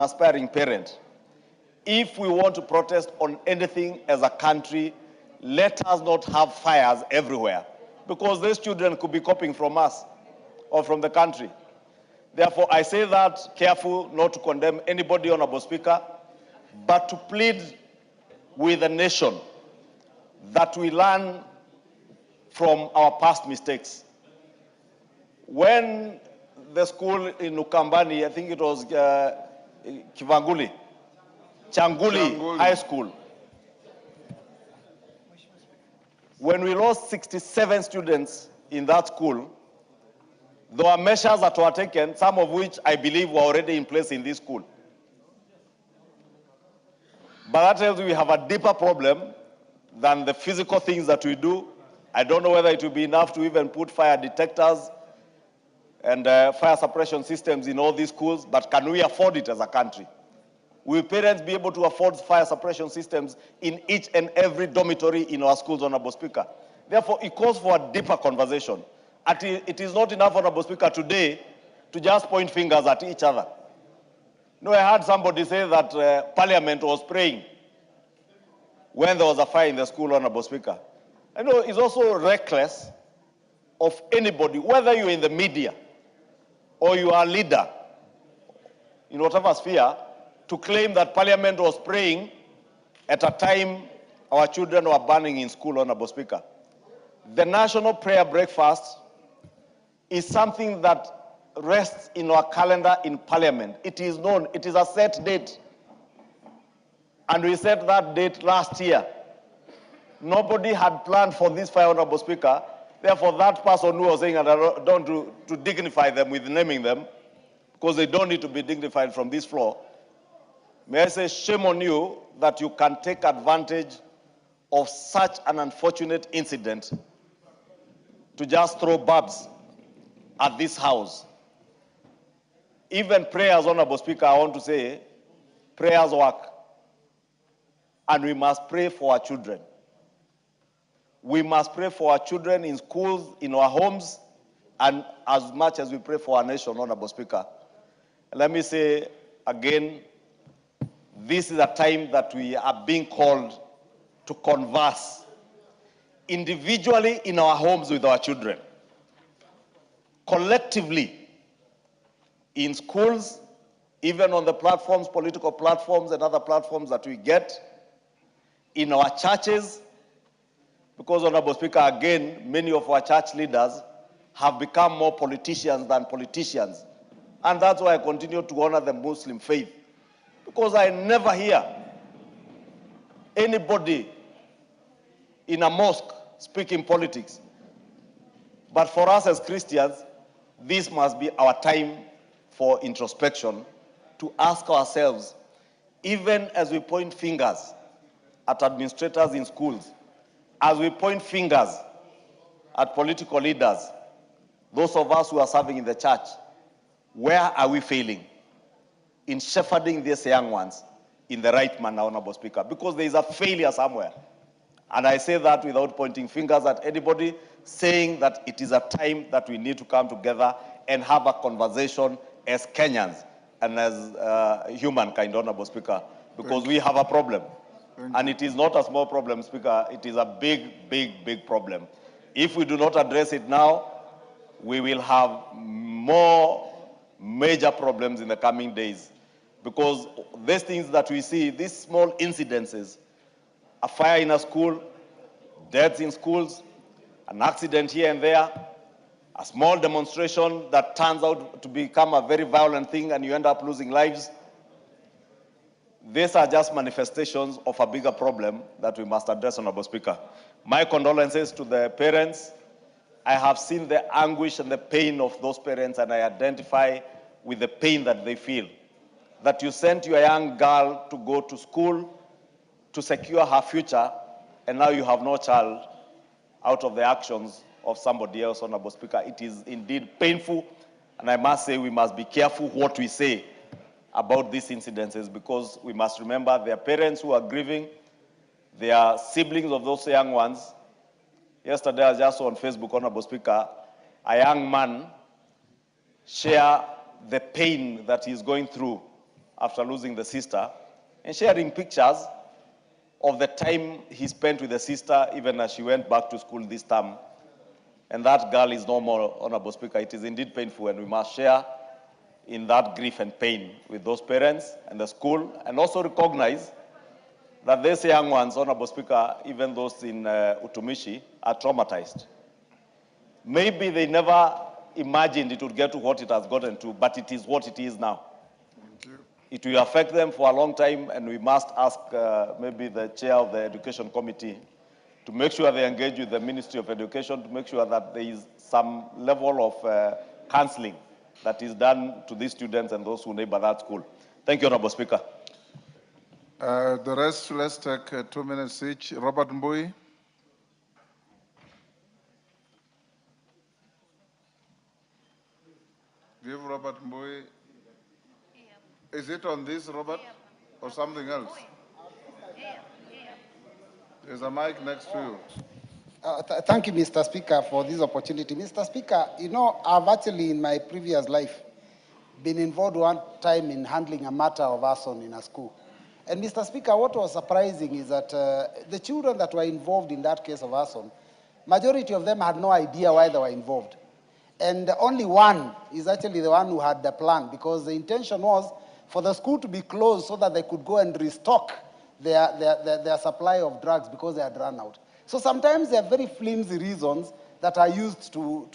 aspiring parent, if we want to protest on anything as a country, let us not have fires everywhere, because these children could be copying from us or from the country. Therefore, I say that careful not to condemn anybody, Honorable Speaker, but to plead with the nation that we learn from our past mistakes. When the school in Ukambani, I think it was Changuli High School, when we lost 67 students in that school, there were measures that were taken, some of which I believe were already in place in this school. But that tells you we have a deeper problem than the physical things that we do. I don't know whether it will be enough to even put fire detectors and fire suppression systems in all these schools, but can we afford it as a country? Will parents be able to afford fire suppression systems in each and every dormitory in our schools, Honorable Speaker? Therefore, it calls for a deeper conversation. It is not enough, Honorable Speaker, today to just point fingers at each other. No, I heard somebody say that Parliament was praying when there was a fire in the school, Honorable Speaker. I know it's also reckless of anybody, whether you're in the media or you are a leader in whatever sphere, to claim that Parliament was praying at a time our children were burning in school, Honorable Speaker. The National Prayer Breakfast is something that rests in our calendar in Parliament. It is known, it is a set date. And we set that date last year. Nobody had planned for this fire, Honorable Speaker. Therefore, that person who was saying, and I don't to dignify them with naming them, because they don't need to be dignified from this floor, may I say, shame on you that you can take advantage of such an unfortunate incident to just throw barbs at this house. Even prayers, Honorable Speaker, I want to say, prayers work. And we must pray for our children. We must pray for our children in schools, in our homes, and as much as we pray for our nation, Honorable Speaker. Let me say again, this is a time that we are being called to converse individually in our homes with our children, collectively in schools, even on the platforms, political platforms and other platforms that we get, in our churches, because, Honorable Speaker, again, many of our church leaders have become more politicians than politicians. And that's why I continue to honor the Muslim faith, because I never hear anybody in a mosque speaking politics. But for us as Christians, this must be our time for introspection, to ask ourselves, even as we point fingers at administrators in schools, as we point fingers at political leaders, those of us who are serving in the church, where are we failing in shepherding these young ones in the right manner, Honorable Speaker? Because there is a failure somewhere. And I say that without pointing fingers at anybody, saying that it is a time that we need to come together and have a conversation as Kenyans and as humankind, Honorable Speaker, because we have a problem. And it is not a small problem, Speaker. It is a big, big, big problem. If we do not address it now, we will have more major problems in the coming days. Because these things that we see, these small incidences, a fire in a school, deaths in schools, an accident here and there, a small demonstration that turns out to become a very violent thing and you end up losing lives, these are just manifestations of a bigger problem that we must address, Honorable Speaker. My condolences to the parents. I have seen the anguish and the pain of those parents, and I identify with the pain that they feel. That you sent your young girl to go to school to secure her future, and now you have no child out of the actions of somebody else, Honorable Speaker. It is indeed painful, and I must say we must be careful what we say about these incidences, because we must remember their parents who are grieving, their siblings of those young ones. Yesterday, I just saw on Facebook, Honorable Speaker, a young man share the pain that he's going through after losing the sister, and sharing pictures of the time he spent with the sister, even as she went back to school this term. And that girl is no more, Honorable Speaker. It is indeed painful, and we must share in that grief and pain with those parents and the school, and also recognize that these young ones, Honorable Speaker, even those in Utumishi, are traumatized. Maybe they never imagined it would get to what it has gotten to, but it is what it is now. Thank you. It will affect them for a long time, and we must ask maybe the chair of the Education Committee to make sure they engage with the Ministry of Education to make sure that there is some level of counseling that is done to these students and those who neighbor that school. Thank you, Honorable Speaker. The rest, let's take 2 minutes each. Robert Mbui. Give Robert Mbui. Is it on this, Robert, or something else? There's a mic next to you. Thank you, Mr. Speaker, for this opportunity. Mr. Speaker, you know, I've actually, in my previous life, been involved one time in handling a matter of arson in a school. And Mr. Speaker, what was surprising is that the children that were involved in that case of arson, majority of them had no idea why they were involved. And only one is actually the one who had the plan, because the intention was for the school to be closed so that they could go and restock their supply of drugs because they had run out. So sometimes there are very flimsy reasons that are used to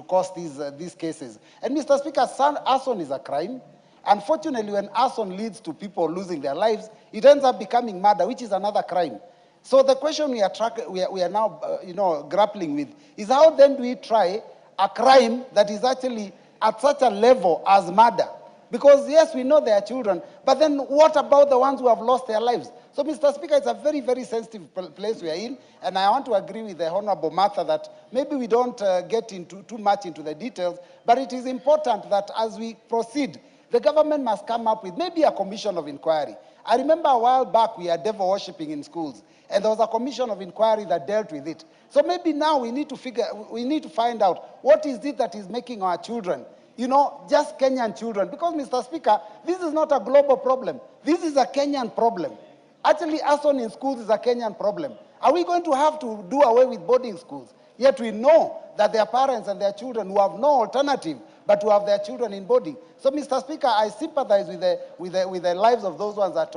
cause these cases. And Mr. Speaker, arson is a crime. Unfortunately, when arson leads to people losing their lives, it ends up becoming murder, which is another crime. So the question we are now grappling with is how then do we try a crime that is actually at such a level as murder? Because yes, we know they are children, but then what about the ones who have lost their lives? So, Mr. Speaker, it's a very, very sensitive place we are in, and I want to agree with the Honorable Martha that maybe we don't get into too much into the details, but it is important that as we proceed, the government must come up with maybe a commission of inquiry. I remember a while back we had devil worshipping in schools, and there was a commission of inquiry that dealt with it. So maybe now we need to find out what is it that is making our children, just Kenyan children. Because, Mr. Speaker, this is not a global problem. This is a Kenyan problem. Actually, arson in schools is a Kenyan problem. Are we going to have to do away with boarding schools? Yet we know that their parents and their children who have no alternative but to have their children in boarding. So, Mr. Speaker, I sympathize with the lives of those ones that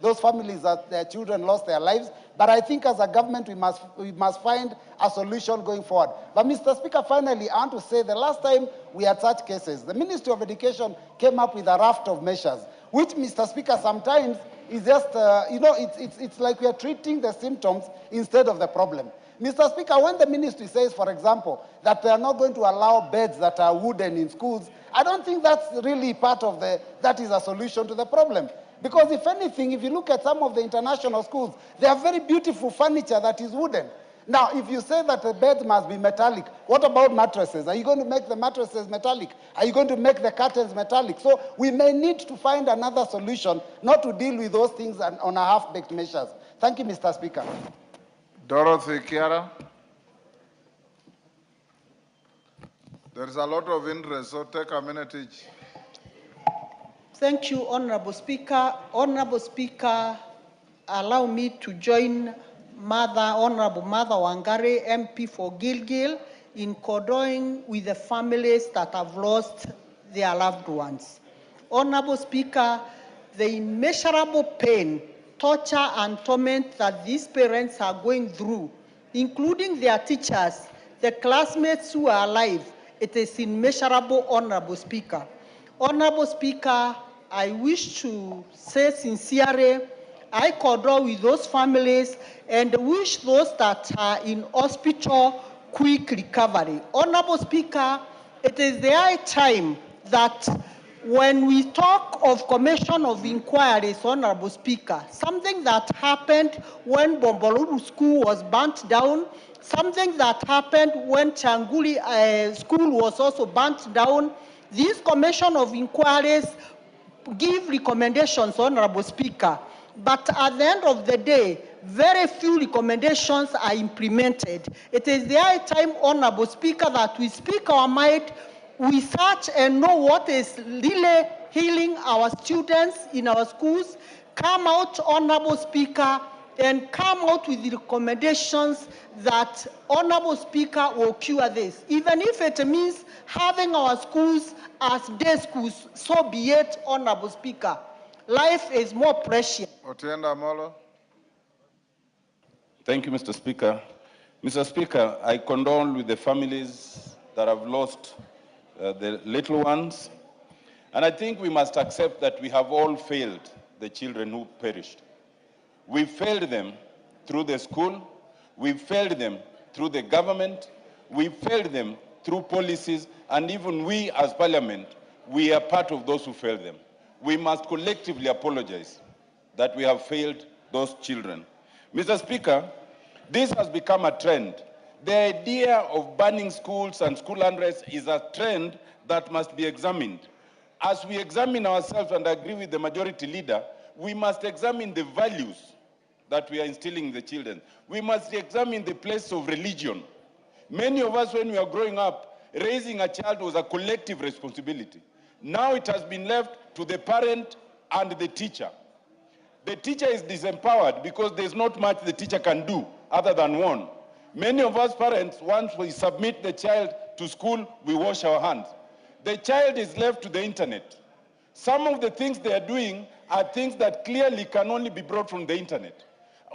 those families that their children lost their lives. But I think as a government, we must find a solution going forward. But, Mr. Speaker, finally, I want to say the last time we had such cases, the Ministry of Education came up with a raft of measures, which, Mr. Speaker, sometimes is just, it's like we are treating the symptoms instead of the problem. Mr. Speaker, when the ministry says, for example, that they are not going to allow beds that are wooden in schools, I don't think that's really part of that is a solution to the problem. Because if anything, if you look at some of the international schools, they have very beautiful furniture that is wooden. Now, if you say that the beds must be metallic, what about mattresses? Are you going to make the mattresses metallic? Are you going to make the curtains metallic? So we may need to find another solution, not to deal with those things on a half-baked measures. Thank you, Mr. Speaker. Dorothy Kiara. There's a lot of interest, so take a minute each. Thank you, Honorable Speaker. Honorable Speaker, allow me to join Honorable Mother Wangari, MP for Gilgil, in condoling with the families that have lost their loved ones. Honorable Speaker, the immeasurable pain, torture, and torment that these parents are going through, including their teachers, the classmates who are alive, it is immeasurable, Honorable Speaker. Honorable Speaker, I wish to say sincerely, I condole with those families and wish those that are in hospital quick recovery. Honorable Speaker, it is the high time that when we talk of commission of inquiries, Honorable Speaker, something that happened when Bombolulu School was burnt down, something that happened when Changuli School was also burnt down, this commission of inquiries give recommendations, Honorable Speaker, but at the end of the day, very few recommendations are implemented. It is the high time, Honorable Speaker, that we speak our mind, we search and know what is really healing our students in our schools. Come out, Honorable Speaker, and come out with the recommendations that Honorable Speaker will cure this. Even if it means having our schools as day schools, so be it, Honorable Speaker. Life is more precious. Otienda Amolo. Thank you, Mr. Speaker. Mr. Speaker, I condole with the families that have lost the little ones. And I think we must accept that we have all failed the children who perished. We failed them through the school. We failed them through the government. We failed them through policies. And even we as Parliament, we are part of those who failed them. We must collectively apologize that we have failed those children. Mr. Speaker, this has become a trend. The idea of banning schools and school unrest is a trend that must be examined. As we examine ourselves and agree with the majority leader, we must examine the values that we are instilling in the children. We must examine the place of religion. Many of us, when we are growing up, raising a child was a collective responsibility. Now it has been left to the parent and the teacher. The teacher is disempowered because there's not much the teacher can do other than warn. Many of us parents, once we submit the child to school, we wash our hands. The child is left to the internet. Some of the things they are doing are things that clearly can only be brought from the internet.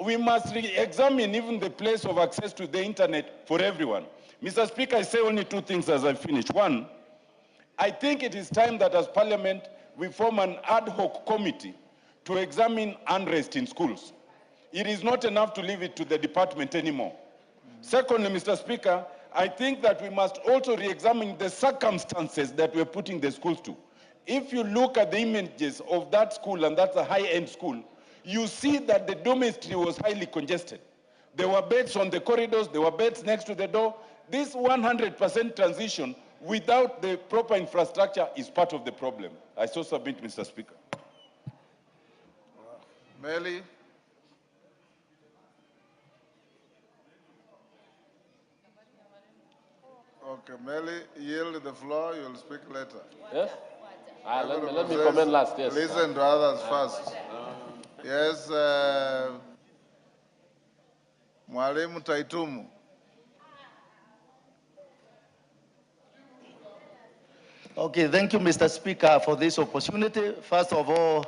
We must re-examine even the place of access to the internet for everyone. Mr. Speaker, I say only two things as I finish. One, I think it is time that as Parliament, we form an ad hoc committee to examine unrest in schools. It is not enough to leave it to the department anymore. Secondly, Mr. Speaker, I think that we must also re-examine the circumstances that we're putting the schools to. If you look at the images of that school, and that's a high-end school, you see that the dormitory was highly congested. There were beds on the corridors, there were beds next to the door. This 100% transition without the proper infrastructure is part of the problem. I so submit, Mr. Speaker. Meli. Okay, Meli, yield the floor. You'll speak later. Yes? Let me comment last, yes. Listen to others first. Yes, Mwalimu Taitumu. Okay, thank you, Mr. Speaker, for this opportunity. First of all,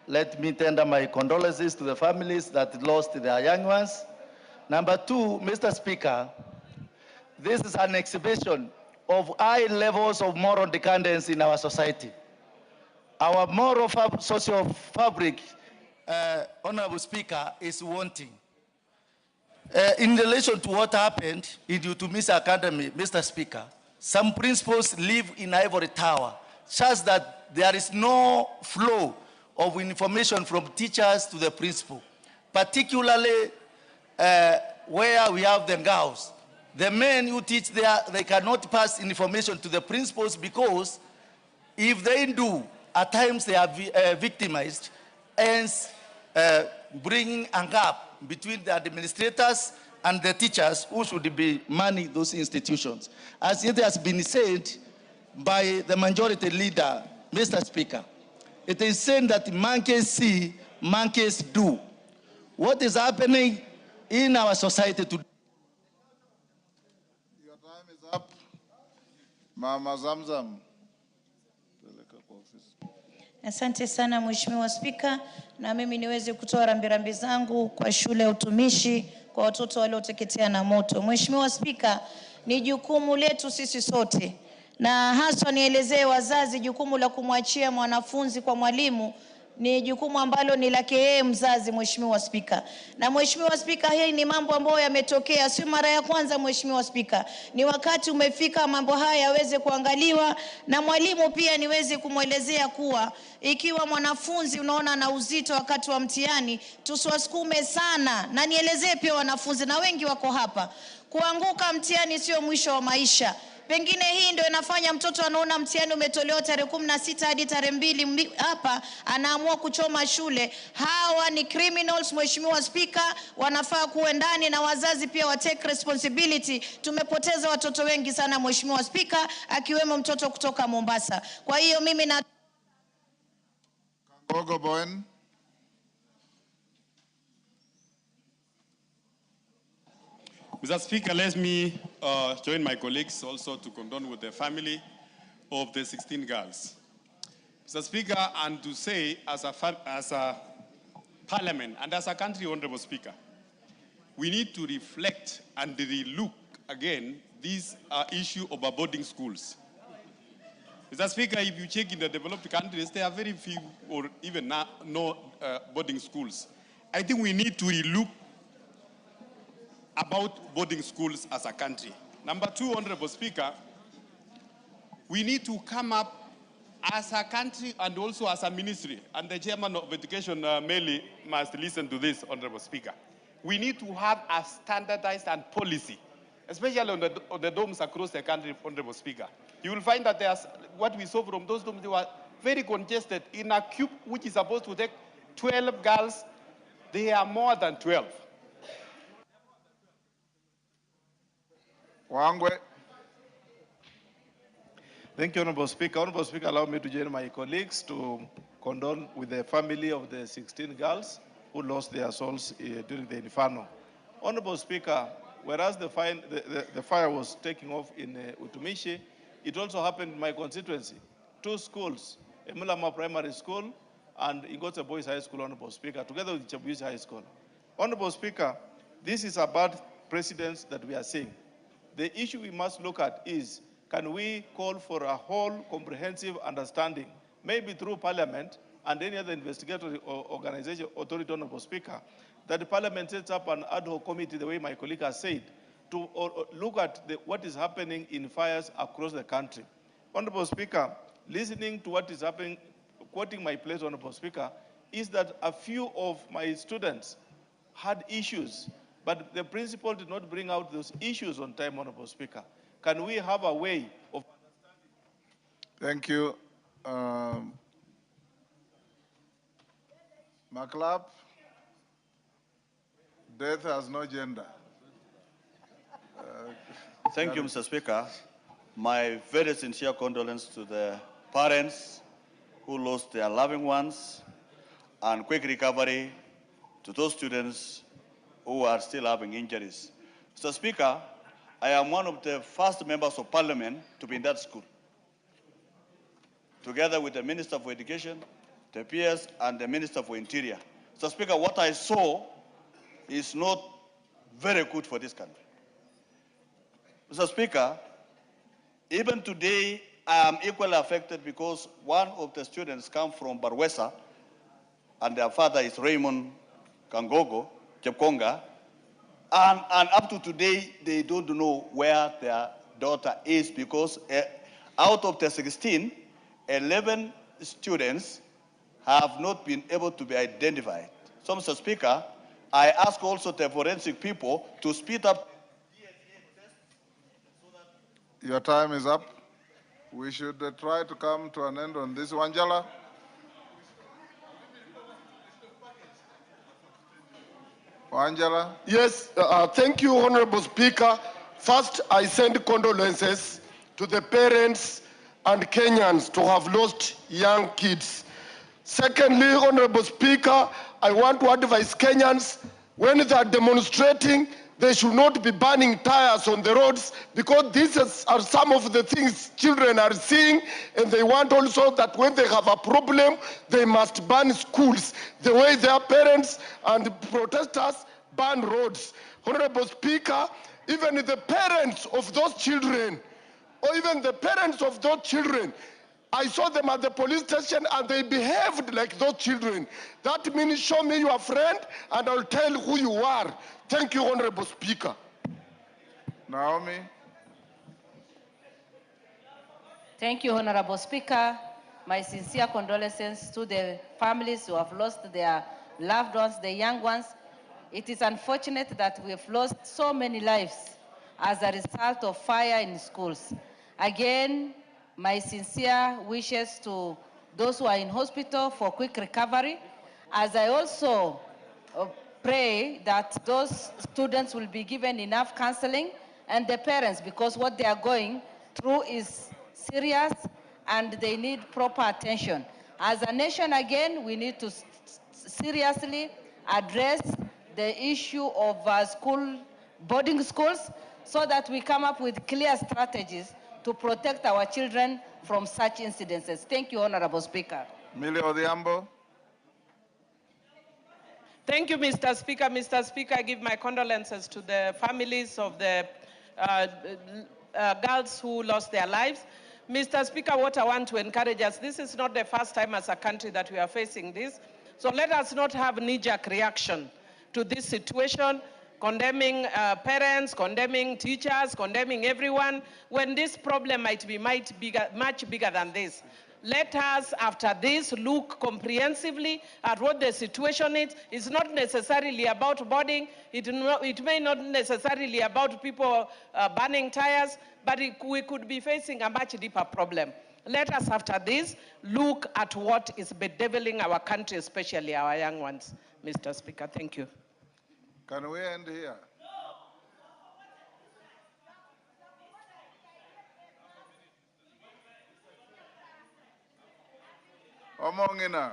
let me tender my condolences to the families that lost their young ones. Number two, Mr. Speaker, this is an exhibition of high levels of moral decadence in our society. Our moral social fabric, Honorable Speaker, is wanting. In relation to what happened in the Utumishi Academy, Mr. Speaker, some principals live in ivory tower, such that there is no flow of information from teachers to the principal, particularly where we have the girls. The men who teach there, they cannot pass information to the principals because if they do, at times they are victimized, hence bringing a gap between the administrators and the teachers who should be manning those institutions. As it has been said by the majority leader, Mr. Speaker, it is said that monkeys see, monkeys do. What is happening in our society today? Your time is up. Mama Zamzam. Asante sana Mheshimiwa Spika, na mimi niweze kutoa rambirambi zangu kwa shule ya utumishi kwa watoto walioteketea na moto. Mheshimiwa Spika, ni jukumu letu sisi sote, na hasa nielezee wazazi jukumu la kumwachia mwanafunzi kwa mwalimu ni jukumu ambalo ni lake yeye mzazi, Mheshimiwa Spika. Na Mheshimiwa Spika, hii ni mambo ambayo yametokea, sio mara ya kwanza Mheshimiwa Spika. Ni wakati umefika mambo haya yaweze kuangaliwa, na mwalimu pia niweze kumwelezea kuwa ikiwa mwanafunzi unaona na uzito wakati wa mtihani, tusiwasukume sana. Na nielezee pia wanafunzi, na wengi wako hapa, kuanguka mtihani sio mwisho wa maisha. Pengine hii ndio inafanya mtoto anaona mtihani umetolewa tarehe 16 hadi tarehe 2 hapa anaamua kuchoma shule. Hawa ni criminals, Mheshimiwa Spika, wanafaa kuwe ndani, na wazazi pia wa take responsibility. Tumepoteza watoto wengi sana Mheshimiwa Spika, akiwemo mtoto kutoka Mombasa. Kwa hiyo mimi na Ogoboen. Mr. Speaker, let me join my colleagues also to condole with the family of the 16 girls. Mr. Speaker, and to say as a parliament and as a country, Honorable Speaker, we need to reflect and relook again this issue of boarding schools. Mr. Speaker, if you check in the developed countries, there are very few or even no boarding schools. I think we need to relook about boarding schools as a country. Number two, Honorable Speaker, we need to come up as a country and also as a ministry, and the chairman of education, Meli, must listen to this, Honorable Speaker. We need to have a standardized and policy, especially on the domes across the country, Honorable Speaker. You will find that there's, what we saw from those domes, they were very congested. In a cube which is supposed to take 12 girls, they are more than 12. Wangwe. Thank you, Honorable Speaker. Honorable Speaker, allow me to join my colleagues to condole with the family of the 16 girls who lost their souls during the inferno. Honorable Speaker, whereas the fire was taking off in Utumishi, it also happened in my constituency. Two schools, Emulama Primary School and Ingotse Boys High School, Honorable Speaker, together with Chabuisi High School. Honorable Speaker, this is a bad precedent that we are seeing. The issue we must look at is, can we call for a whole comprehensive understanding, maybe through Parliament and any other investigatory organization, authority, Honorable Speaker, that the Parliament sets up an ad hoc committee, the way my colleague has said, to look at what is happening in fires across the country. Honorable Speaker, listening to what is happening, quoting my place, Honorable Speaker, is that a few of my students had issues, but the principal did not bring out those issues on time, Honorable Speaker. Can we have a way of understanding? Thank you. Maclap, death has no gender. Thank you, Mr. Speaker. My very sincere condolences to the parents who lost their loving ones, and quick recovery to those students who are still having injuries. Mr. Speaker, I am one of the first members of Parliament to be in that school, together with the Minister for Education, the PS, and the Minister for Interior. Mr. Speaker, what I saw is not very good for this country. Mr. Speaker, even today, I am equally affected because one of the students comes from Barwesa, and their father is Raymond Kangogo, Chepkonga, and up to today, they don't know where their daughter is because out of the 16, 11 students have not been able to be identified. So, Mr. Speaker, I ask also the forensic people to speed up. Your time is up. We should try to come to an end on this. Wanjala. Wanjala. Yes, thank you, Honorable Speaker. First, I send condolences to the parents and Kenyans to have lost young kids. Secondly, Honorable Speaker, I want to advise Kenyans, when they are demonstrating, they should not be burning tires on the roads, because these are some of the things children are seeing, and they want also that when they have a problem, they must burn schools, the way their parents and protesters burn roads. Honorable Speaker, even the parents of those children, or even the parents of those children, I saw them at the police station and they behaved like those children. That means show me your friend and I'll tell who you are. Thank you, Honorable Speaker. Naomi. Thank you, Honorable Speaker. My sincere condolences to the families who have lost their loved ones, the young ones. It is unfortunate that we have lost so many lives as a result of fire in schools. Again, my sincere wishes to those who are in hospital for quick recovery, as I also pray that those students will be given enough counseling, and the parents, because what they are going through is serious and they need proper attention. As a nation, again, we need to seriously address the issue of boarding schools so that we come up with clear strategies to protect our children from such incidences. Thank you, Honorable Speaker. Millie Odhiambo. Thank you, Mr. Speaker. Mr. Speaker, I give my condolences to the families of the girls who lost their lives. Mr. Speaker, what I want to encourage us, this is not the first time as a country that we are facing this. So let us not have knee-jerk reaction to this situation, condemning parents, condemning teachers, condemning everyone, when this problem might be much bigger than this. Let us, after this, look comprehensively at what the situation is. It's not necessarily about boarding. It may not necessarily about people burning tires, but we could be facing a much deeper problem. Let us, after this, look at what is bedeviling our country, especially our young ones. Mr. Speaker, thank you. Can we end here? Omongina.